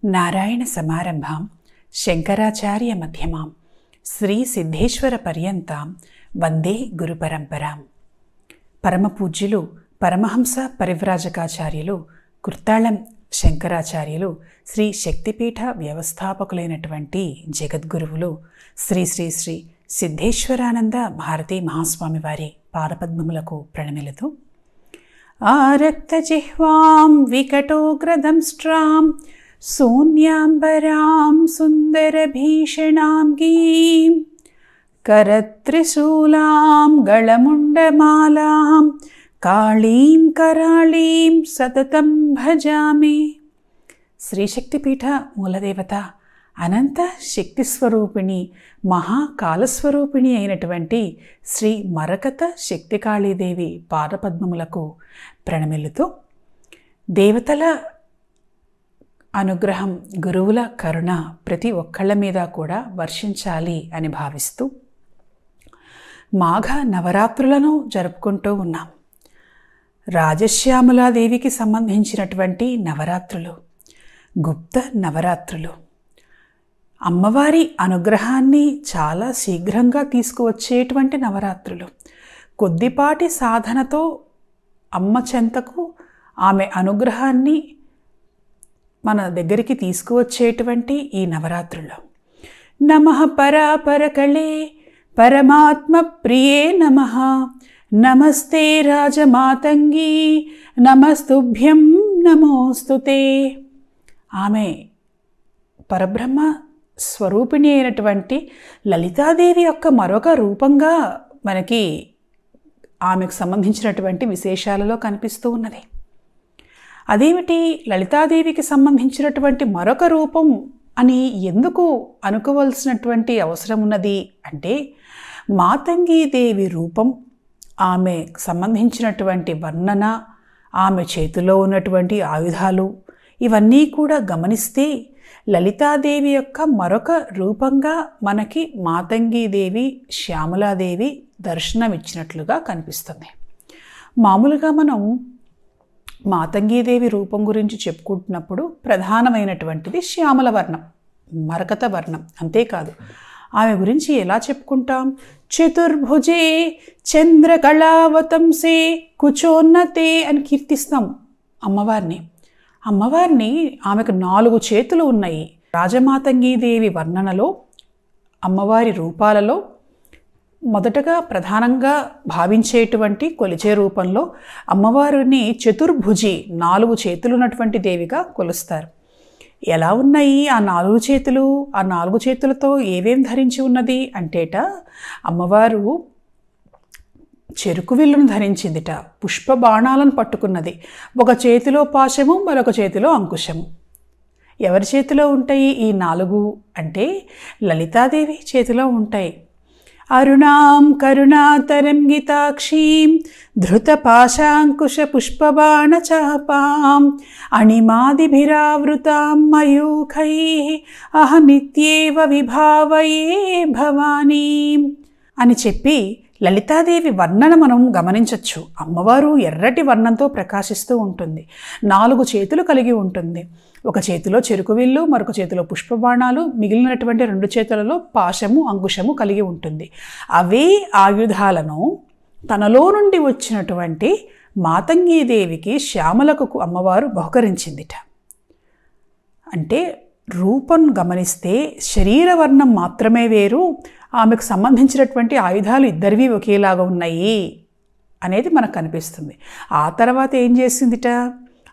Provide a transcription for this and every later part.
నారాయణ సమారంభాం శంకరాచార్య మధ్యమాం శ్రీ సిద్ధేశ్వర పర్యంతాం వందే గురు పరంపరాం. పరమపూజ్యులు పరమహంస పరివ్రాజకాచార్యులు కుర్తాళం శంకరాచార్యులు శ్రీ శక్తిపీఠ వ్యవస్థాపకులైనటువంటి జగద్గురువులు శ్రీ శ్రీ శ్రీ సిద్ధేశ్వరానంద భారతీ మహాస్వామి వారి పాదపద్మములకు ప్రణమిలుతూ ఆరక్తజిహ్వాం వికటోగ్రదంష్ట్రాం శూన్యాంబరాం సుందరభీషణాం గీం కరత్రిశూలాం గళముండమాలాం కాళీం కరాళీం సతతం భజామి. శ్రీశక్తిపీఠ మూలదేవత అనంత శక్తిస్వరూపిణి మహాకాలస్వరూపిణి అయినటువంటి శ్రీ మరకత శక్తికాళీదేవి పాదపద్మములకు ప్రణమిల్లుతూ దేవతల అనుగ్రహం, గురువుల కరుణ ప్రతి ఒక్కళ్ళ మీద కూడా వర్షించాలి అని భావిస్తూ మాఘ నవరాత్రులను జరుపుకుంటూ ఉన్నాం. రాజశ్యామలాదేవికి సంబంధించినటువంటి నవరాత్రులు, గుప్త నవరాత్రులు, అమ్మవారి అనుగ్రహాన్ని చాలా శీఘ్రంగా తీసుకువచ్చేటువంటి నవరాత్రులు. కొద్దిపాటి సాధనతో అమ్మ చెంతకు ఆమె అనుగ్రహాన్ని మన దగ్గరికి తీసుకువచ్చేటువంటి ఈ నవరాత్రులు. నమః పరాపరకళే పరమాత్మ ప్రియే నమః, నమస్తే రాజమాతంగి నమస్తుభ్యం నమోస్తుతే. ఆమె పరబ్రహ్మ స్వరూపిణి అయినటువంటి లలితాదేవి యొక్క మరొక రూపంగా మనకి ఆమెకు సంబంధించినటువంటి విశేషాలలో కనిపిస్తూ ఉన్నది. అదేమిటి లలితాదేవికి సంబంధించినటువంటి మరొక రూపం అని ఎందుకు అనుకోవలసినటువంటి అవసరం ఉన్నది అంటే, మాతంగీదేవి రూపం, ఆమె సంబంధించినటువంటి వర్ణన, ఆమె చేతిలో ఉన్నటువంటి ఆయుధాలు ఇవన్నీ కూడా గమనిస్తే లలితాదేవి యొక్క మరొక రూపంగా మనకి మాతంగీదేవి, శ్యామలాదేవి దర్శనమిచ్చినట్లుగా కనిపిస్తుంది. మామూలుగా మనం మాతంగీదేవి రూపం గురించి చెప్పుకుంటున్నప్పుడు ప్రధానమైనటువంటిది శ్యామల వర్ణం, మరకత వర్ణం. అంతేకాదు, ఆమె గురించి ఎలా చెప్పుకుంటాం? చతుర్భుజే చంద్రకళావతంసే కుచోన్నతే అని కీర్తిస్తాం అమ్మవారిని. ఆమెకు 4 చేతులు ఉన్నాయి. రాజమాతంగీదేవి వర్ణనలో, అమ్మవారి రూపాలలో మొదటగా ప్రధానంగా భావించేటువంటి కొలిచే రూపంలో అమ్మవారిని చతుర్భుజి, 4 చేతులు ఉన్నటువంటి దేవిగా కొలుస్తారు. ఎలా ఉన్నాయి ఆ 4 చేతులు? ఆ 4 చేతులతో ఏవేం ధరించి ఉన్నది అంటేట, అమ్మవారు చెరుకు విల్లును ధరించిందిట, పుష్ప బాణాలను పట్టుకున్నది. ఒక చేతిలో పాశము, మరొక చేతిలో అంకుశము. ఎవరి చేతిలో ఉంటాయి ఈ 4 అంటే లలితాదేవి చేతిలో ఉంటాయి. అరుణాం కరుణాతరంగితాక్షీం ధృతపాశాంకుశ పుష్పబాణచాపాం అణిమాదిభిరావృతాం మయూఖైః అహమిత్యేవ విభావయే భవానీం అని చెప్పి లలితాదేవి వర్ణన మనం గమనించవచ్చు. అమ్మవారు ఎర్రటి వర్ణంతో ప్రకాశిస్తూ ఉంటుంది. 4 చేతులు కలిగి ఉంటుంది. ఒక చేతిలో చెరుకు విల్లు, మరొక చేతిలో పుష్పబాణాలు, మిగిలినటువంటి 2 చేతులలో పాశము, అంకుశము కలిగి ఉంటుంది. అవే ఆయుధాలను తనలో నుండి వచ్చినటువంటి మాతంగీదేవికి, శ్యామలకు అమ్మవారు బహుకరించిందిట. అంటే రూపం గమనిస్తే శరీరవర్ణం మాత్రమే వేరు, ఆమెకు సంబంధించినటువంటి ఆయుధాలు ఇద్దరివి ఒకేలాగా ఉన్నాయి అనేది మనకు కనిపిస్తుంది. ఆ తర్వాత ఏం చేసిందిట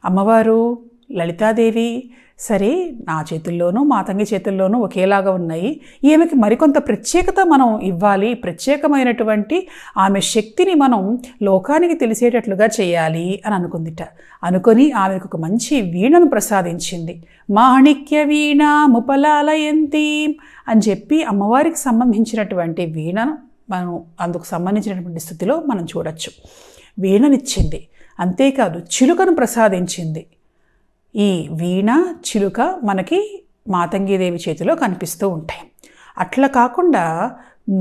అమ్మవారు లలితాదేవి? సరే, నా చేతుల్లోనూ మాతంగి చేతుల్లోనూ ఒకేలాగా ఉన్నాయి, ఈమెకి మరికొంత ప్రత్యేకత మనం ఇవ్వాలి, ప్రత్యేకమైనటువంటి ఆమె శక్తిని మనం లోకానికి తెలిసేటట్లుగా చేయాలి అని అనుకుందిట. అనుకొని ఆమెకు ఒక మంచి వీణను ప్రసాదించింది. మాణిక్య వీణాముపలాలయంతి అని చెప్పి అమ్మవారికి సంబంధించినటువంటి వీణను మనం అందుకు సంబంధించినటువంటి స్థితిలో మనం చూడొచ్చు. వీణనిచ్చింది. అంతేకాదు చిలుకను ప్రసాదించింది. ఈ వీణ, చిలుక మనకి మాతంగీదేవి చేతిలో కనిపిస్తూ ఉంటాయి. అట్లా కాకుండా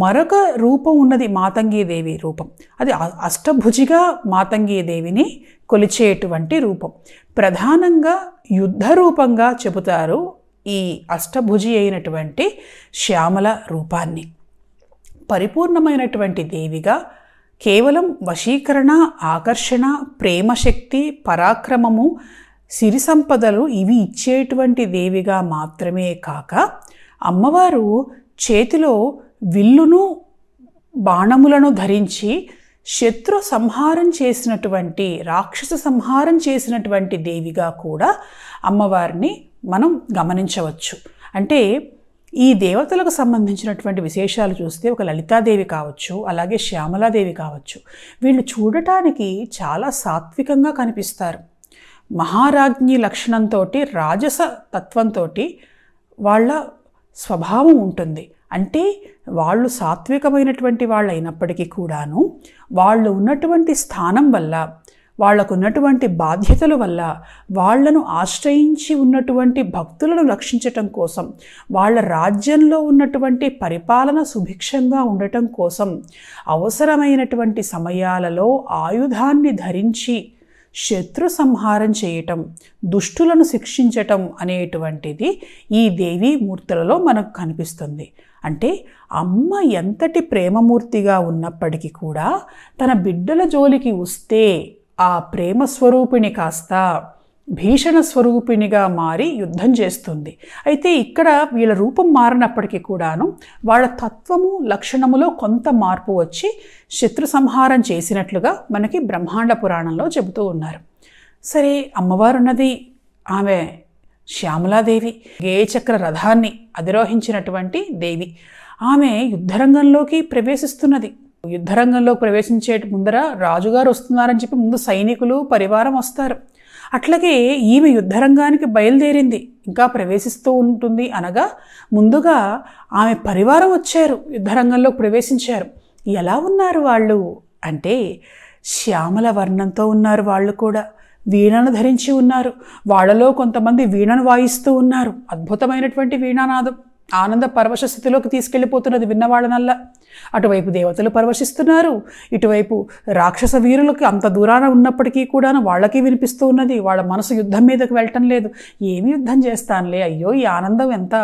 మరొక రూపం ఉన్నది మాతంగీదేవి రూపం. అది అష్టభుజిగా మాతంగీదేవిని కొలిచేటువంటి రూపం. ప్రధానంగా యుద్ధ రూపంగా చెబుతారు ఈ అష్టభుజి అయినటువంటి శ్యామల రూపాన్ని. పరిపూర్ణమైనటువంటి దేవిగా కేవలం వశీకరణ, ఆకర్షణ, ప్రేమశక్తి, పరాక్రమము, సిరి సంపదలు ఇవి ఇచ్చేటువంటి దేవిగా మాత్రమే కాక అమ్మవారు చేతిలో విల్లును బాణములను ధరించి శత్రు సంహారం చేసినటువంటి, రాక్షస సంహారం చేసినటువంటి దేవిగా కూడా అమ్మవారిని మనం గమనించవచ్చు. అంటే ఈ దేవతలకు సంబంధించినటువంటి విశేషాలు చూస్తే ఒక లలితాదేవి కావచ్చు, అలాగే శ్యామలాదేవి కావచ్చు, వీళ్ళు చూడటానికి చాలా సాత్వికంగా కనిపిస్తారు. మహారాజ్ఞి లక్షణంతో, రాజస తత్వంతో వాళ్ళ స్వభావం ఉంటుంది. అంటే వాళ్ళు సాత్వికమైనటువంటి వాళ్ళు అయినప్పటికీ కూడాను వాళ్ళు ఉన్నటువంటి స్థానం వల్ల, వాళ్లకున్నటువంటి బాధ్యతల వల్ల, వాళ్లను ఆశ్రయించి ఉన్నటువంటి భక్తులను రక్షించటం కోసం, వాళ్ళ రాజ్యంలో ఉన్నటువంటి పరిపాలన సుభిక్షంగా ఉండటం కోసం అవసరమైనటువంటి సమయాలలో ఆయుధాన్ని ధరించి శత్రు సంహారం చేయటం, దుష్టులను శిక్షించటం అనేటువంటిది ఈ దేవీ మూర్తులలో మనకు కనిపిస్తుంది. అంటే అమ్మ ఎంతటి ప్రేమమూర్తిగా ఉన్నప్పటికీ కూడా తన బిడ్డల జోలికి వస్తే ఆ ప్రేమ స్వరూపిణి కాస్త భీషణ స్వరూపిణిగా మారి యుద్ధం చేస్తుంది. అయితే ఇక్కడ వీళ్ళ రూపం మారినప్పటికీ కూడాను వాళ్ళ తత్వము, లక్షణములో కొంత మార్పు వచ్చి శత్రు సంహారం చేసినట్లుగా మనకి బ్రహ్మాండ పురాణంలో చెబుతూ ఉన్నారు. సరే, అమ్మవారున్నది ఆమె శ్యామలాదేవి, గేయచక్ర రథాన్ని అధిరోహించినటువంటి దేవి. ఆమె యుద్ధరంగంలోకి ప్రవేశిస్తున్నది. యుద్ధరంగంలోకి ప్రవేశించే ముందర రాజుగారు వస్తున్నారని చెప్పి ముందు సైనికులు, పరివారం వస్తారు. అట్లాగే ఈమె యుద్ధరంగానికి బయలుదేరింది, ఇంకా ప్రవేశిస్తూ ఉంటుంది అనగా ముందుగా ఆమె పరివారం వచ్చారు, యుద్ధరంగంలోకి ప్రవేశించారు. ఎలా ఉన్నారు వాళ్ళు అంటే శ్యామల వర్ణంతో ఉన్నారు. వాళ్ళు కూడా వీణను ధరించి ఉన్నారు. వాళ్ళలో కొంతమంది వీణను వాయిస్తూ ఉన్నారు. అద్భుతమైనటువంటి వీణానాదం ఆనంద పరవశ స్థితిలోకి తీసుకెళ్ళిపోతున్నది విన్నవాళ్ళనల్లా. అటువైపు దేవతలు పరవశిస్తున్నారు, ఇటువైపు రాక్షస వీరులకి అంత దూరాన ఉన్నప్పటికీ కూడా వాళ్ళకి వినిపిస్తూ ఉన్నది. వాళ్ళ మనసు యుద్ధం మీదకి వెళ్ళటం లేదు. ఏమి యుద్ధం చేస్తానులే, అయ్యో ఈ ఆనందం ఎంత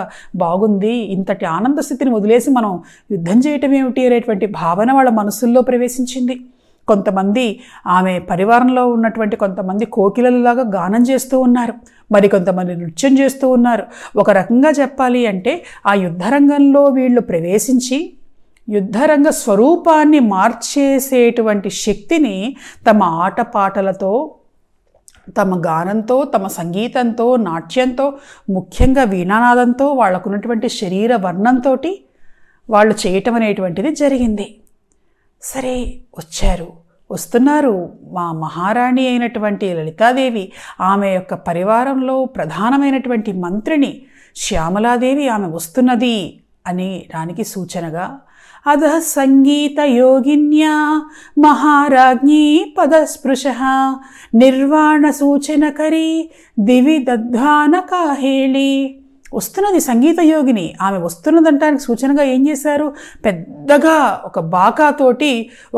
బాగుంది, ఇంతటి ఆనంద స్థితిని వదిలేసి మనం యుద్ధం చేయటం ఏమిటి అనేటువంటి భావన వాళ్ళ మనసుల్లో ప్రవేశించింది. కొంతమంది ఆమె పరివారంలో ఉన్నటువంటి కొంతమంది కోకిలలాగా గానం చేస్తూ ఉన్నారు, మరి కొంతమంది నృత్యం చేస్తూ ఉన్నారు. ఒక రకంగా చెప్పాలి అంటే ఆ యుద్ధరంగంలో వీళ్ళు ప్రవేశించి యుద్ధరంగ స్వరూపాన్ని మార్చేసేటువంటి శక్తిని తమ ఆటపాటలతో, తమ గానంతో, తమ సంగీతంతో, నాట్యంతో, ముఖ్యంగా వీణానాదంతో, వాళ్ళకున్నటువంటి శరీర వర్ణంతో వాళ్ళు చేయటం అనేటువంటిది జరిగింది. సరే, వస్తున్నారు మా మహారాణి అయినటువంటి లలితాదేవి, ఆమె యొక్క పరివారంలో ప్రధానమైనటువంటి మంత్రిని శ్యామలాదేవి ఆమె వస్తున్నది అని దానికి సూచనగా అధ సంగీత యోగిన్యా మహారాజ్ఞీ పదస్పృశ నిర్వాణ సూచనకరి దివి దద్వాన కాహేళి. వస్తున్నది సంగీత యోగిని, ఆమె వస్తున్నదంటానికి సూచనగా ఏం చేశారు, పెద్దగా ఒక బాకాతోటి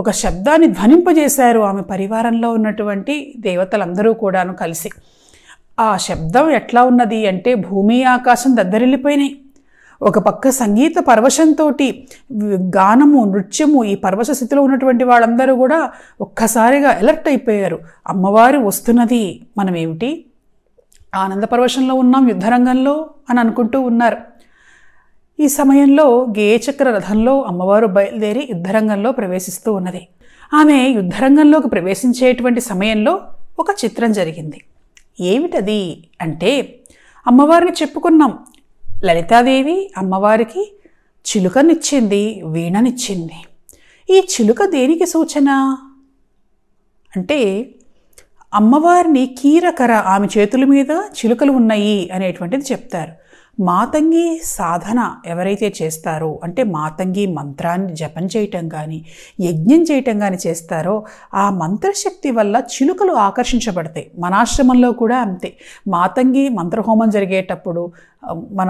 ఒక శబ్దాన్ని ధ్వనింపజేశారు ఆమె పరివారంలో ఉన్నటువంటి దేవతలందరూ కూడాను కలిసి. ఆ శబ్దం ఎట్లా ఉన్నది అంటే భూమి ఆకాశం దద్దరిల్లిపోయినాయి. ఒక పక్క సంగీత పరవశంతో గానము, నృత్యము, ఈ పరవశ స్థితిలో ఉన్నటువంటి వాళ్ళందరూ కూడా ఒక్కసారిగా అలర్ట్ అయిపోయారు. అమ్మవారు వస్తున్నది, మనం ఏమిటి ఆనంద పరవశంలో ఉన్నాం యుద్ధరంగంలో అని అనుకుంటూ ఉన్నారు. ఈ సమయంలో గేయచక్ర రథంలో అమ్మవారు బయలుదేరి యుద్ధరంగంలో ప్రవేశిస్తూ ఉన్నది. ఆమె యుద్ధరంగంలోకి ప్రవేశించేటువంటి సమయంలో ఒక చిత్రం జరిగింది. ఏమిటది అంటే అమ్మవారిని చెప్పుకున్నాం, లలితాదేవి అమ్మవారికి చిలుకనిచ్చింది, వీణనిచ్చింది. ఈ చిలుక దేనికి సూచన అంటే అమ్మవారిని కీరకర, ఆమె చేతుల మీద చిలుకలు ఉన్నాయి అనేటువంటిది చెప్తారు. మాతంగి సాధన ఎవరైతే చేస్తారో అంటే మాతంగి మంత్రాన్ని జపం చేయటం కానీ యజ్ఞం చేయటం కానీ చేస్తారో ఆ మంత్రశక్తి వల్ల చిలుకలు ఆకర్షించబడతాయి. మన ఆశ్రమంలో కూడా అంతే. మాతంగి మంత్రహోమం జరిగేటప్పుడు మన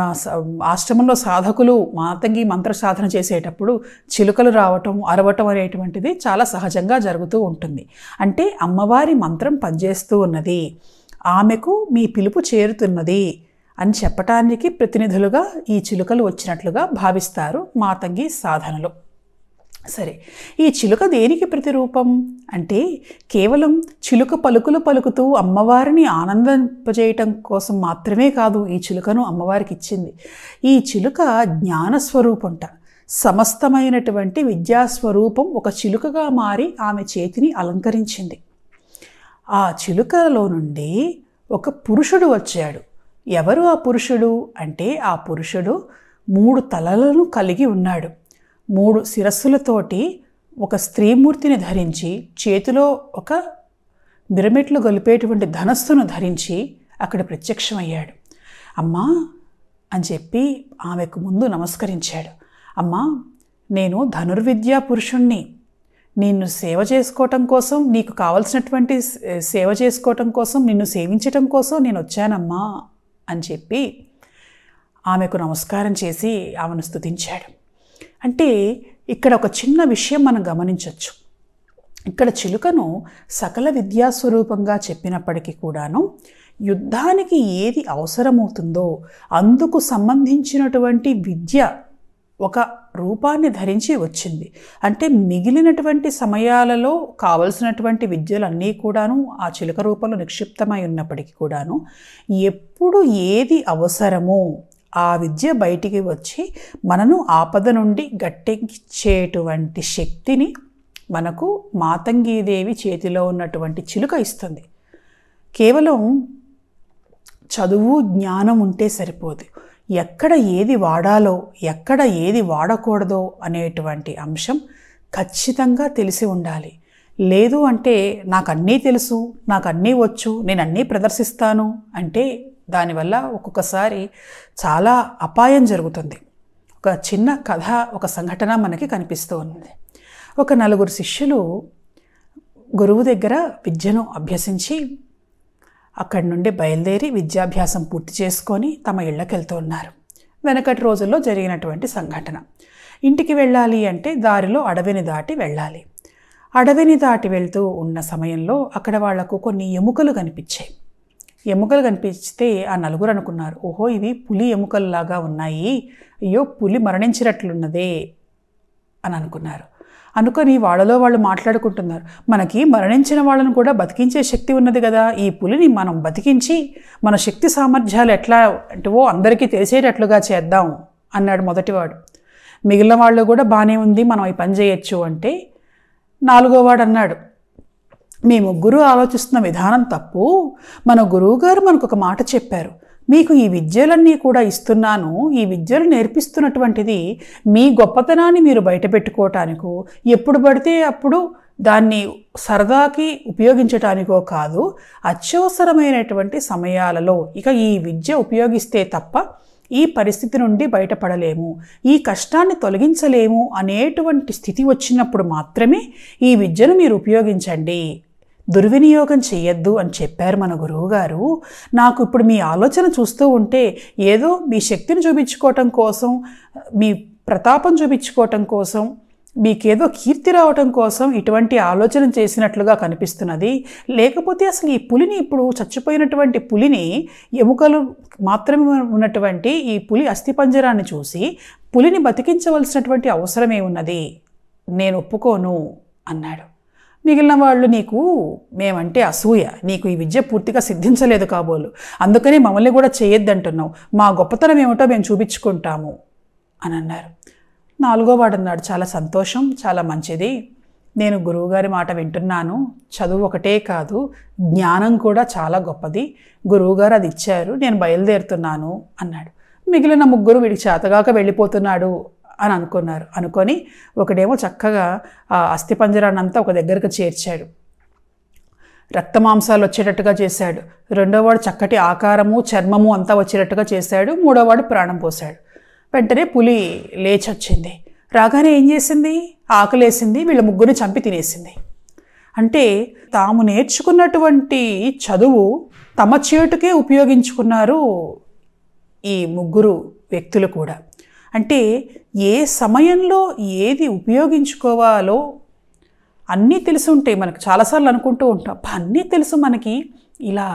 ఆశ్రమంలో సాధకులు మాతంగి మంత్ర సాధన చేసేటప్పుడు చిలుకలు రావటం, అరవటం అనేటువంటిది చాలా సహజంగా జరుగుతూ ఉంటుంది. అంటే అమ్మవారి మంత్రం పనిచేస్తూ ఉన్నది, ఆమెకు మీ పిలుపు చేరుతున్నది అని చెప్పటానికి ప్రతినిధులుగా ఈ చిలుకలు వచ్చినట్లుగా భావిస్తారు మాతంగి సాధనలో. సరే, ఈ చిలుక దేనికి ప్రతిరూపం అంటే కేవలం చిలుక పలుకులు పలుకుతూ అమ్మవారిని ఆనందింపజేయటం కోసం మాత్రమే కాదు ఈ చిలుకను అమ్మవారికి ఇచ్చింది. ఈ చిలుక జ్ఞానస్వరూపంట. సమస్తమైనటువంటి విద్యాస్వరూపం ఒక చిలుకగా మారి ఆమె చేతిని అలంకరించింది. ఆ చిలుకలో నుండి ఒక పురుషుడు వచ్చాడు. ఎవరు ఆ పురుషుడు అంటే ఆ పురుషుడు 3 తలలను కలిగి ఉన్నాడు. 3 శిరస్సులతోటి ఒక స్త్రీమూర్తిని ధరించి చేతిలో ఒక మిరమెట్లు గొలిపేటువంటి ధనస్సును ధరించి అక్కడ ప్రత్యక్షమయ్యాడు. అమ్మా అని చెప్పి ఆమెకు ముందు నమస్కరించాడు. అమ్మా, నేను ధనుర్విద్యా పురుషుణ్ణి. నిన్ను సేవ చేసుకోవటం కోసం, నీకు కావలసినటువంటి సేవ చేసుకోవటం కోసం, నిన్ను సేవించటం కోసం నేను వచ్చానమ్మా అని చెప్పి ఆమెకు నమస్కారం చేసి ఆమెను స్తుతించాడు. అంటే ఇక్కడ ఒక చిన్న విషయం మనం గమనించవచ్చు. ఇక్కడ చిలుకను సకల విద్యాస్వరూపంగా చెప్పినప్పటికీ కూడాను యుద్ధానికి ఏది అవసరమవుతుందో అందుకు సంబంధించినటువంటి విద్య ఒక రూపాన్ని ధరించి వచ్చింది. అంటే మిగిలినటువంటి సమయాలలో కావలసినటువంటి విద్యలన్నీ కూడాను ఆ చిలుక రూపంలో నిక్షిప్తమై ఉన్నప్పటికీ కూడాను ఎప్పుడు ఏది అవసరమో ఆ విద్య బయటికి వచ్చి మనను ఆపద నుండి గట్టెక్కించేటువంటి శక్తిని మనకు మాతంగీదేవి చేతిలో ఉన్నటువంటి చిలుక ఇస్తుంది. కేవలం చదువు జ్ఞానం ఉంటే సరిపోదు. ఎక్కడ ఏది వాడాలో ఎక్కడ ఏది వాడకూడదో అనేటువంటి అంశం ఖచ్చితంగా తెలిసి ఉండాలి. లేదు అంటే నాకు అన్నీ తెలుసు, నాకు అన్నీ వచ్చు, నేను అన్నీ ప్రదర్శిస్తాను అంటే దానివల్ల ఒక్కొక్కసారి చాలా అపాయం జరుగుతుంది. ఒక చిన్న కథ, ఒక సంఘటన మనకి కనిపిస్తూ ఉంది. ఒక 4 శిష్యులు గురువు దగ్గర విద్యను అభ్యసించి అక్కడి నుండి బయలుదేరి విద్యాభ్యాసం పూర్తి చేసుకొని తమ ఇళ్ళకి వెళ్తూ ఉన్నారు. వెనకటి రోజుల్లో జరిగినటువంటి సంఘటన. ఇంటికి వెళ్ళాలి అంటే దారిలో అడవిని దాటి వెళ్ళాలి. అడవిని దాటి వెళ్తూ ఉన్న సమయంలో అక్కడ వాళ్లకు కొన్ని ఎముకలు కనిపించాయి. ఎముకలు కనిపిస్తే ఆ 4 అనుకున్నారు, ఓహో ఇవి పులి ఎముకల్లాగా ఉన్నాయి, అయ్యో పులి మరణించినట్లున్నదే అని అనుకున్నారు. అనుకొని వాళ్ళలో వాళ్ళు మాట్లాడుకుంటున్నారు, మనకి మరణించిన వాళ్ళను కూడా బతికించే శక్తి ఉన్నది కదా, ఈ పులిని మనం బతికించి మన శక్తి సామర్థ్యాలు ఎట్లా అంటవో అందరికీ తెలిసేటట్లుగా చేద్దాం అన్నాడు మొదటివాడు. మిగిలిన వాళ్ళు కూడా బాగానే ఉంది, మనం ఈ పని చేయొచ్చు అంటే 4వ వాడు అన్నాడు, మీ ముగ్గురు ఆలోచిస్తున్న విధానం తప్పు. మన గురువుగారు మనకు ఒక మాట చెప్పారు, మీకు ఈ విద్యలన్నీ కూడా ఇస్తున్నాను, ఈ విద్యలు నేర్పిస్తున్నటువంటిది మీ గొప్పతనాన్ని మీరు బయటపెట్టుకోవటానికో ఎప్పుడు పడితే అప్పుడు దాన్ని సరదాకి ఉపయోగించటానికో కాదు, అత్యవసరమైనటువంటి సమయాలలో ఇక ఈ విద్య ఉపయోగిస్తే తప్ప ఈ పరిస్థితి నుండి బయటపడలేము, ఈ కష్టాన్ని తొలగించలేము అనేటువంటి స్థితి వచ్చినప్పుడు మాత్రమే ఈ విద్యను మీరు ఉపయోగించండి, దుర్వినియోగం చెయ్యొద్దు అని చెప్పారు మన గురువుగారు. నాకు ఇప్పుడు మీ ఆలోచన చూస్తూ ఉంటే ఏదో మీ శక్తిని చూపించుకోవటం కోసం, మీ ప్రతాపం చూపించుకోవటం కోసం, మీకేదో కీర్తి రావటం కోసం ఇటువంటి ఆలోచన చేసినట్లుగా కనిపిస్తున్నది. లేకపోతే అసలు ఈ పులిని, ఇప్పుడు చచ్చిపోయినటువంటి పులిని, ఎముకలు మాత్రమే ఉన్నటువంటి ఈ పులి అస్థిపంజరాన్ని చూసి పులిని బతికించవలసినటువంటి అవసరమే ఉన్నది, నేను ఒప్పుకోను అన్నాడు. మిగిలిన వాళ్ళు, నీకు మేమంటే అసూయ, నీకు ఈ విద్య పూర్తిగా సిద్ధించలేదు కాబోలు, అందుకని మమ్మల్ని కూడా చేయొద్దంటున్నావు, మా గొప్పతనం ఏమిటో మేము చూపించుకుంటాము అని అన్నారు. 4వ వాడు అన్నాడు, చాలా సంతోషం, చాలా మంచిది, నేను గురువుగారి మాట వింటున్నాను, చదువు ఒకటే కాదు జ్ఞానం కూడా చాలా గొప్పది, గురువుగారు అది ఇచ్చారు, నేను బయలుదేరుతున్నాను అన్నాడు. మిగిలిన 3 వీడికి చేతగాక వెళ్ళిపోతున్నాడు అని అనుకున్నారు. అనుకొని ఒకడేమో చక్కగా ఆ అస్థిపంజరాన్నంతా ఒక దగ్గరకు చేర్చాడు, రక్తమాంసాలు వచ్చేటట్టుగా చేశాడు. 2వ వాడు చక్కటి ఆకారము చర్మము అంతా వచ్చేటట్టుగా చేశాడు. 3వ వాడు ప్రాణం పోశాడు. వెంటనే పులి లేచొచ్చింది. రాగానే ఏం చేసింది, ఆకలేసింది, వీళ్ళ 3 చంపి తినేసింది. అంటే తాము నేర్చుకున్నటువంటి చదువు తమ చేటుకే ఉపయోగించుకున్నారు ఈ 3 వ్యక్తులు కూడా. అంటే ఏ సమయంలో ఏది ఉపయోగించుకోవాలో అన్నీ తెలిసి ఉంటాయి మనకు. చాలాసార్లు అనుకుంటూ ఉంటాం, అన్నీ తెలుసు మనకి, ఇలా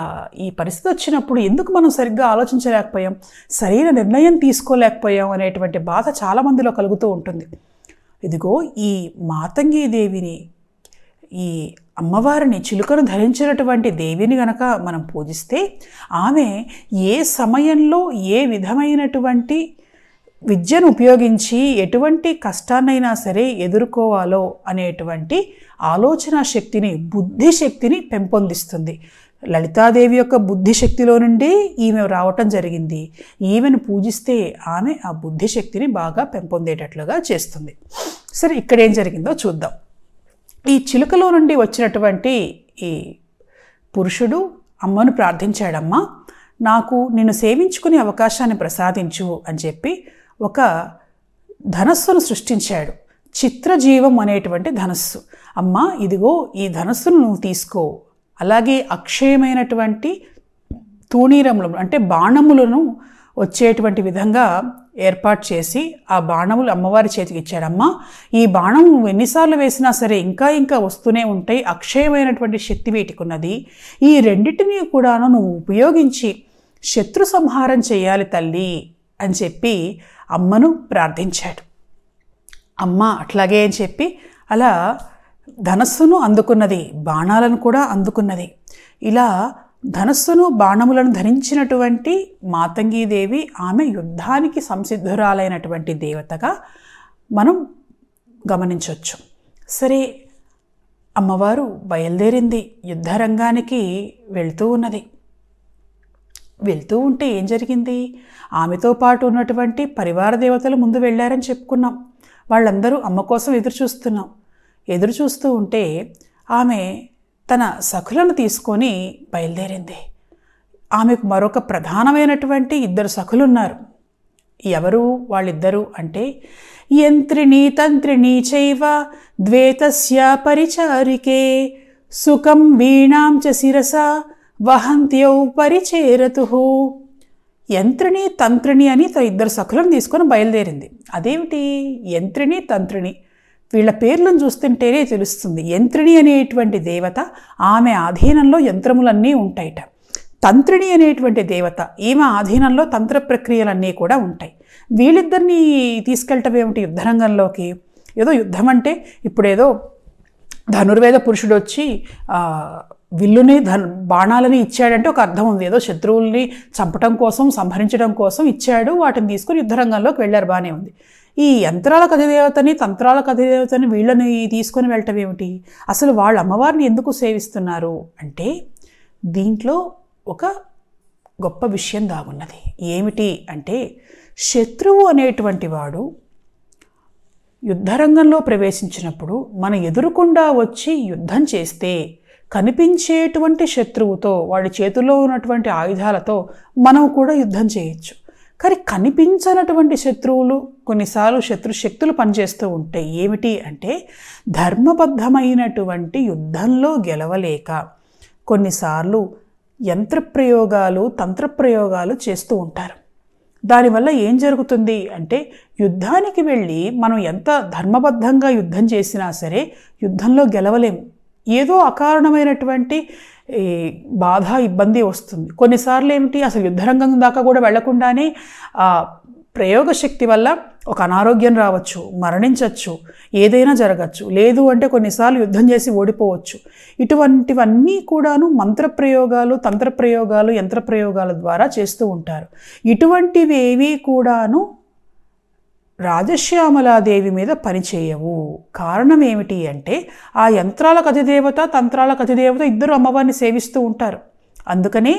ఈ పరిస్థితి వచ్చినప్పుడు ఎందుకు మనం సరిగ్గా ఆలోచించలేకపోయాం, సరైన నిర్ణయం తీసుకోలేకపోయాం అనేటువంటి బాధ చాలామందిలో కలుగుతూ ఉంటుంది. ఇదిగో ఈ మాతంగీదేవిని, ఈ అమ్మవారిని, చిలుకను ధరించినటువంటి దేవిని గనక మనం పూజిస్తే ఆమె ఏ సమయంలో ఏ విధమైనటువంటి విద్యను ఉపయోగించి ఎటువంటి కష్టాన్నైనా సరే ఎదుర్కోవాలో అనేటువంటి ఆలోచన శక్తిని, బుద్ధిశక్తిని పెంపొందిస్తుంది. లలితాదేవి యొక్క బుద్ధిశక్తిలో నుండి ఈమె రావటం జరిగింది. ఈమెను పూజిస్తే ఆమె ఆ బుద్ధిశక్తిని బాగా పెంపొందేటట్లుగా చేస్తుంది. సరే, ఇక్కడ ఏం జరిగిందో చూద్దాం. ఈ చిలుకలో నుండి వచ్చినటువంటి ఈ పురుషుడు అమ్మను ప్రార్థించాడమ్మా, నాకు నిన్ను సేవించుకునే అవకాశాన్ని ప్రసాదించు అని చెప్పి ఒక ధనస్సును సృష్టించాడు. చిత్రజీవం అనేటువంటి ధనస్సు. అమ్మా, ఇదిగో ఈ ధనస్సును నువ్వు తీసుకో, అలాగే అక్షయమైనటువంటి తూణీరములు అంటే బాణములను వచ్చేటువంటి విధంగా ఏర్పాటు చేసి ఆ బాణములు అమ్మవారి చేతికి ఇచ్చాడమ్మా. ఈ బాణం నువ్వు ఎన్నిసార్లు వేసినా సరే ఇంకా ఇంకా వస్తూనే ఉంటాయి, అక్షయమైనటువంటి శక్తి వీటికి ఉన్నది. ఈ రెండింటినీ కూడాను నువ్వు ఉపయోగించి శత్రు సంహారం చేయాలి తల్లి అని చెప్పి అమ్మను ప్రార్థించాడు. అమ్మ అట్లాగే అని చెప్పి అలా ధనస్సును అందుకున్నది, బాణాలను కూడా అందుకున్నది. ఇలా ధనస్సును బాణములను ధరించినటువంటి మాతంగీదేవి ఆమె యుద్ధానికి సంసిద్ధురాలైనటువంటి దేవతగా మనం గమనించవచ్చు. సరే, అమ్మవారు బయలుదేరింది, యుద్ధరంగానికి వెళ్తూ ఉన్నది. వెళ్తూ ఉంటే ఏం జరిగింది? ఆమెతో పాటు ఉన్నటువంటి పరివార దేవతలు ముందు వెళ్ళారని చెప్పుకున్నాం. వాళ్ళందరూ అమ్మ కోసం ఎదురు చూస్తూ ఉంటే ఆమె తన సఖులను తీసుకొని బయలుదేరింది. ఆమెకు మరొక ప్రధానమైనటువంటి 2 సఖులున్నారు. ఎవరు వాళ్ళిద్దరూ అంటే యంత్రిణీ తంత్రిణీ చైవ ద్వేతస్య పరిచారికే సుఖం వీణాం చ శిరస వహంత్యౌ పరిచేరతుః. యంత్రిణి తంత్రిణి అని 2 సఖులను తీసుకొని బయలుదేరింది. అదేమిటి యంత్రిణి తంత్రిణి? వీళ్ళ పేర్లను చూస్తుంటేనే తెలుస్తుంది. యంత్రిణి అనేటువంటి దేవత, ఆమె ఆధీనంలో యంత్రములన్నీ ఉంటాయిట. తంత్రిణి అనేటువంటి దేవత, ఈమె ఆధీనంలో తంత్ర ప్రక్రియలన్నీ కూడా ఉంటాయి. వీళ్ళిద్దరినీ తీసుకెళ్ళటం ఏమిటి యుద్ధరంగంలోకి? ఏదో యుద్ధం అంటే ఇప్పుడేదో ధనుర్వేద పురుషుడు వచ్చి విల్లుని బాణాలని ఇచ్చాడంటే ఒక అర్థం ఉంది. ఏదో శత్రువుల్ని చంపటం కోసం, సంహరించడం కోసం ఇచ్చాడు, వాటిని తీసుకుని యుద్ధరంగంలోకి వెళ్ళారు, బాగానే ఉంది. ఈ యంత్రాలకు అధిదేవతని, తంత్రాలకు అధిదేవతని వీళ్ళని తీసుకొని వెళ్ళటం ఏమిటి? అసలు వాళ్ళు అమ్మవారిని ఎందుకు సేవిస్తున్నారు అంటే దీంట్లో ఒక గొప్ప విషయం దాగున్నది. ఏమిటి అంటే శత్రువు అనేటువంటి వాడు యుద్ధరంగంలో ప్రవేశించినప్పుడు మన ఎదురుకుండా వచ్చి యుద్ధం చేస్తే కనిపించేటువంటి శత్రువుతో, వాడి చేతుల్లో ఉన్నటువంటి ఆయుధాలతో మనం కూడా యుద్ధం చేయొచ్చు. కానీ కనిపించనటువంటి శత్రువులు కొన్నిసార్లు శక్తులు పనిచేస్తూ ఉంటాయి. ఏమిటి అంటే ధర్మబద్ధమైనటువంటి యుద్ధంలో గెలవలేక కొన్నిసార్లు యంత్రప్రయోగాలు, తంత్రప్రయోగాలు చేస్తూ ఉంటారు. దానివల్ల ఏం జరుగుతుంది అంటే యుద్ధానికి వెళ్ళి మనం ఎంత ధర్మబద్ధంగా యుద్ధం చేసినా సరే యుద్ధంలో గెలవలేము. ఏదో అకారణమైనటువంటి బాధ, ఇబ్బంది వస్తుంది. కొన్నిసార్లు ఏమిటి అసలు యుద్ధరంగం దాకా కూడా వెళ్లకుండానే ప్రయోగశక్తి వల్ల ఒక అనారోగ్యం రావచ్చు, మరణించవచ్చు, ఏదైనా జరగచ్చు. లేదు అంటే కొన్నిసార్లు యుద్ధం చేసి ఓడిపోవచ్చు. ఇటువంటివన్నీ కూడాను మంత్రప్రయోగాలు, తంత్రప్రయోగాలు, యంత్రప్రయోగాల ద్వారా చేస్తూ ఉంటారు. ఇటువంటివి ఏవి కూడాను రాజశ్యామలాదేవి మీద పనిచేయవు. కారణం ఏమిటి అంటే ఆ యంత్రాలకు అధిదేవత, తంత్రాలకు అధిదేవత ఇద్దరు అమ్మవారిని సేవిస్తూ ఉంటారు. అందుకని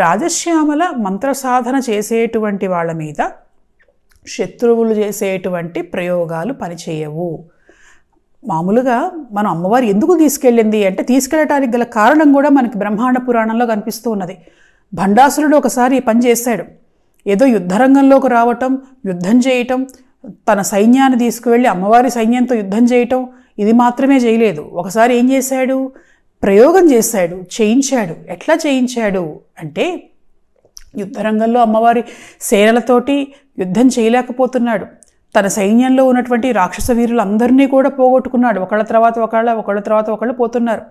రాజశ్యామల మంత్ర సాధన చేసేటువంటి వాళ్ళ మీద శత్రువులు చేసేటువంటి ప్రయోగాలు పనిచేయవు. మామూలుగా మనం అమ్మవారు ఎందుకు తీసుకెళ్ళింది అంటే తీసుకెళ్ళటానికి గల కారణం కూడా మనకి బ్రహ్మాండ పురాణంలో కనిపిస్తూ ఉన్నది. భండాసురుడు ఒకసారి ఈ పని చేశాడు. ఏదో యుద్ధరంగంలోకి రావటం, యుద్ధం చేయటం, తన సైన్యాన్ని తీసుకువెళ్ళి అమ్మవారి సైన్యంతో యుద్ధం చేయటం, ఇది మాత్రమే చేయలేదు. ఒకసారి ఏం చేశాడు? ప్రయోగం చేశాడు, చేయించాడు. ఎట్లా చేయించాడు అంటే యుద్ధరంగంలో అమ్మవారి సేనలతోటి యుద్ధం చేయలేకపోతున్నాడు. తన సైన్యంలో ఉన్నటువంటి రాక్షస వీరులందరినీ కూడా పోగొట్టుకున్నాడు. ఒకళ్ళ తర్వాత ఒకళ్ళు పోతున్నారు.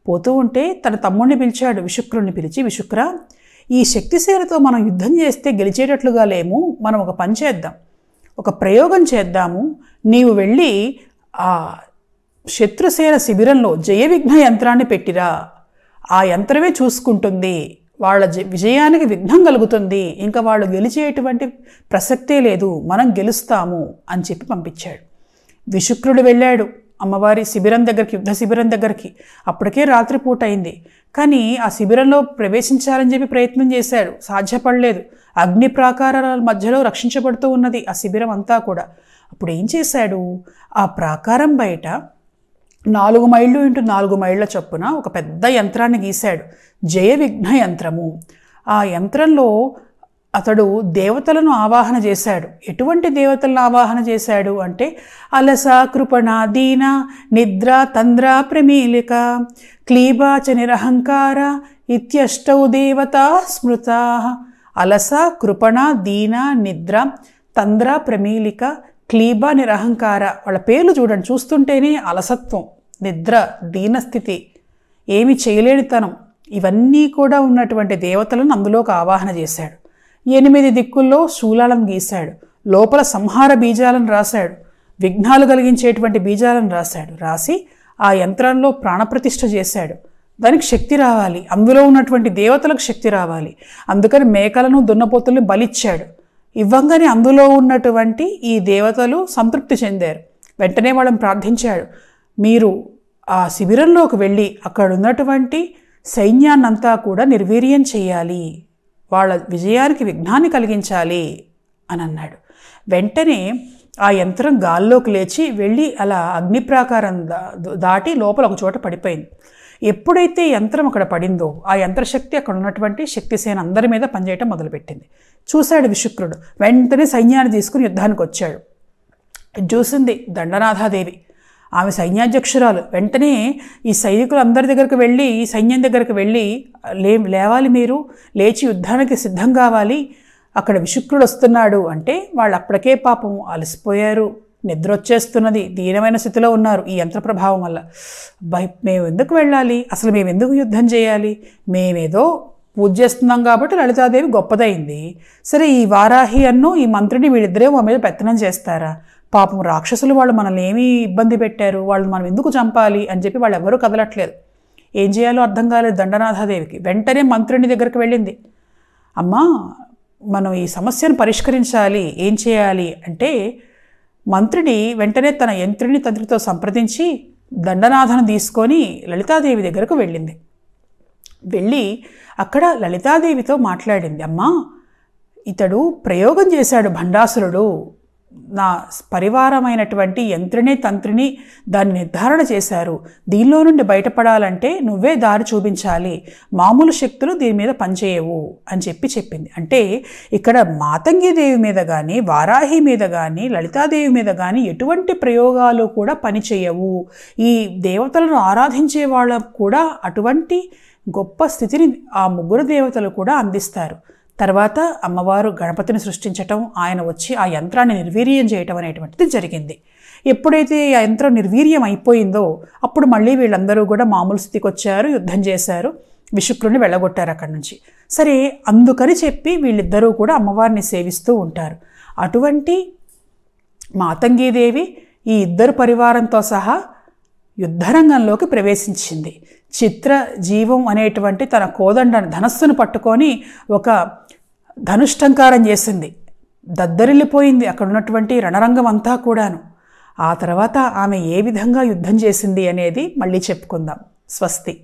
పోతూ ఉంటే తన తమ్ముడిని పిలిచాడు, విశుక్రుడిని పిలిచి, విశుక్ర, ఈ శక్తిసేనతో మనం యుద్ధం చేస్తే గెలిచేటట్లుగా లేము, మనం ఒక పని చేద్దాం, ఒక ప్రయోగం చేద్దాము. నీవు వెళ్ళి ఆ శత్రుసేన శిబిరంలో జయవిఘ్న యంత్రాన్ని పెట్టిరా, ఆ యంత్రమే చూసుకుంటుంది, వాళ్ళ విజయానికి విఘ్నం కలుగుతుంది, ఇంకా వాళ్ళు గెలిచేటువంటి ప్రసక్తే లేదు, మనం గెలుస్తాము అని చెప్పి పంపించాడు. విశుక్రుడు వెళ్ళాడు అమ్మవారి శిబిరం దగ్గరికి, యుద్ధ శిబిరం దగ్గరికి. అప్పటికే రాత్రిపూట అయింది. కానీ ఆ శిబిరంలో ప్రవేశించాలని చెప్పి ప్రయత్నం చేశాడు, సాధ్యపడలేదు. అగ్ని ప్రాకారాల మధ్యలో రక్షించబడుతూ ఉన్నది ఆ శిబిరం అంతా కూడా. అప్పుడు ఏం చేశాడు, ఆ ప్రాకారం బయట 4 మైళ్ళు ఇంటూ 4 మైళ్ళ చొప్పున ఒక పెద్ద యంత్రాన్ని గీశాడు, జయ విఘ్న యంత్రము. ఆ యంత్రంలో అతడు దేవతలను ఆవాహన చేశాడు. ఎటువంటి దేవతలను ఆవాహన చేశాడు అంటే అలస, కృపణ, దీన, నిద్ర, తంద్ర, ప్రమీలిక, క్లీబాచ, నిరహంకార ఇత్యష్టౌ దేవతా స్మృతా. అలస, కృపణ, దీన, నిద్ర, తంద్ర, ప్రమీలిక, క్లీబ, నిరహంకార. వాళ్ళ పేర్లు చూడండి, చూస్తుంటేనే అలసత్వం, నిద్ర, దీనస్థితి, ఏమి చేయలేనితనం, ఇవన్నీ కూడా ఉన్నటువంటి దేవతలను అందులోకి ఆవాహన చేశాడు. 8 దిక్కుల్లో శూలాలను గీశాడు, లోపల సంహార బీజాలను రాశాడు, విఘ్నాలు కలిగించేటువంటి బీజాలను రాశాడు. రాసి ఆ యంత్రంలో ప్రాణప్రతిష్ఠ చేశాడు. దానికి శక్తి రావాలి, అందులో ఉన్నటువంటి దేవతలకు శక్తి రావాలి. అందుకని మేకలను, దున్నపోతుల్ని బలిచ్చాడు. ఇవ్వంగానే అందులో ఉన్నటువంటి ఈ దేవతలు సంతృప్తి చెందారు. వెంటనే వాళ్ళని ప్రార్థించాడు, మీరు ఆ శిబిరంలోకి వెళ్ళి అక్కడ ఉన్నటువంటి సైన్యాన్నంతా కూడా నిర్వీర్యం చేయాలి, వాళ్ళ విజయానికి విఘ్నాన్ని కలిగించాలి అని అన్నాడు. వెంటనే ఆ యంత్రం గాల్లోకి లేచి వెళ్ళి అలా అగ్నిప్రాకారం దాటి లోపల ఒక చోట పడిపోయింది. ఎప్పుడైతే యంత్రం అక్కడ పడిందో ఆ యంత్రశక్తి అక్కడ ఉన్నటువంటి శక్తిసేన అందరి మీద పనిచేయటం మొదలుపెట్టింది. చూశాడు విశుక్రుడు, వెంటనే సైన్యాన్ని తీసుకుని యుద్ధానికి వచ్చాడు. చూసింది దండనాథాదేవి, ఆమె సైన్యాధ్యక్షురాలు. వెంటనే ఈ సైనికులు అందరి దగ్గరికి వెళ్ళి, ఈ సైన్యం దగ్గరికి వెళ్ళి, లేవాలి, మీరు లేచి యుద్ధానికి సిద్ధం కావాలి, అక్కడ విశుక్రుడు వస్తున్నాడు అంటే వాళ్ళు అప్పటికే పాపం అలసిపోయారు, నిద్ర వచ్చేస్తున్నది, దీనమైన స్థితిలో ఉన్నారు ఈ యంత్ర ప్రభావం వల్ల. మేము ఎందుకు వెళ్ళాలి, అసలు మేము ఎందుకు యుద్ధం చేయాలి, మేమేదో పూజ చేస్తున్నాం కాబట్టి లలితాదేవి గొప్పదైంది, సరే ఈ వారాహి అన్ను ఈ మంత్రిని వీళ్ళిద్దరే మా మీద పెత్తనం చేస్తారా, పాపం రాక్షసులు వాళ్ళు మనల్ని ఏమీ ఇబ్బంది పెట్టారు, వాళ్ళు మనం ఎందుకు చంపాలి అని చెప్పి వాళ్ళు ఎవరూ కదలట్లేదు. ఏం చేయాలో అర్థం కాలేదు దండనాథాదేవికి. వెంటనే మంత్రుని దగ్గరికి వెళ్ళింది, అమ్మా మనం ఈ సమస్యను పరిష్కరించాలి, ఏం చేయాలి అంటే మంత్రిని వెంటనే తన యంత్రిని తంత్రితో సంప్రదించి దండనాథను తీసుకొని లలితాదేవి దగ్గరకు వెళ్ళింది. వెళ్ళి అక్కడ లలితాదేవితో మాట్లాడింది, అమ్మా ఇతడు ప్రయోగం చేశాడు భండాసురుడు, నా పరివారమైనటువంటి యంత్రిని తంత్రిని దాన్ని నిర్ధారణ చేశారు, దీనిలో నుండి బయటపడాలంటే నువ్వే దారి చూపించాలి, మామూలు శక్తులు దీని మీద పనిచేయవు అని చెప్పింది. అంటే ఇక్కడ మాతంగిదేవి మీద కానీ, వారాహి మీద కానీ, లలితాదేవి మీద కానీ ఎటువంటి ప్రయోగాలు కూడా పనిచేయవు. ఈ దేవతలను ఆరాధించే వాళ్ళకు కూడా అటువంటి గొప్ప స్థితిని ఆ 3 దేవతలు కూడా అందిస్తారు. తర్వాత అమ్మవారు గణపతిని సృష్టించటం, ఆయన వచ్చి ఆ యంత్రాన్ని నిర్వీర్యం చేయటం అనేటువంటిది జరిగింది. ఎప్పుడైతే ఆ యంత్రం నిర్వీర్యం అయిపోయిందో అప్పుడు మళ్ళీ వీళ్ళందరూ కూడా మామూలు స్థితికి వచ్చారు, యుద్ధం చేశారు, విశుక్రుని వెళ్ళగొట్టారు అక్కడి నుంచి. సరే అందుకని చెప్పి వీళ్ళిద్దరూ కూడా అమ్మవారిని సేవిస్తూ ఉంటారు. అటువంటి మాతంగీదేవి ఈ ఇద్దరు పరివారంతో సహా యుద్ధరంగంలోకి ప్రవేశించింది. చిత్ర జీవం అనేటువంటి తన కోదండను ధనస్సును పట్టుకొని ఒక ధనుష్టంకారం చేసింది. దద్దరిల్లిపోయింది అక్కడ ఉన్నటువంటి రణరంగం అంతా కూడాను. ఆ తర్వాత ఆమె ఏ విధంగా యుద్ధం చేసింది అనేది మళ్ళీ చెప్పుకుందాం. స్వస్తి.